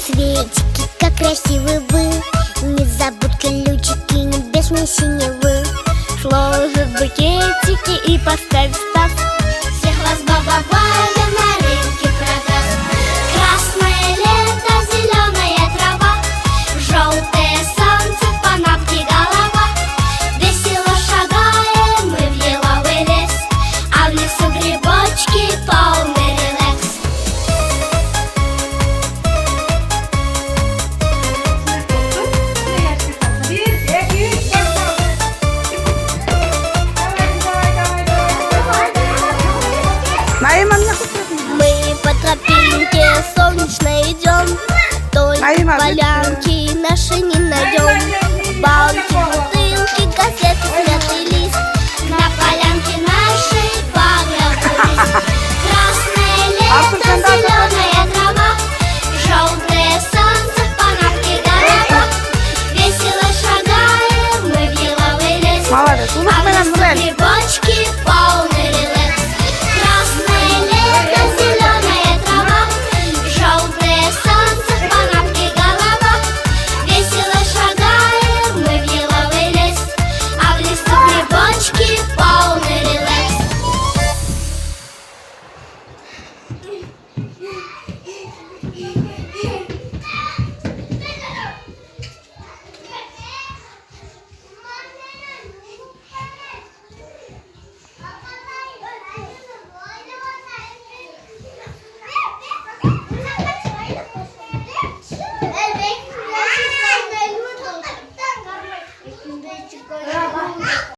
Цветики, как красивы вы, незабудки, лючики, небесные синевы. Сложит букетики и поставь в таз. Всех вас баба Валя на рынке продаст. Красное лето, зеленая трава, желтое солнце, по напке голова. Весело шагаем мы в еловый лес, а в лесу грибочки, полный релакс. Мы по тропинке солнечной идем, только полянки наши не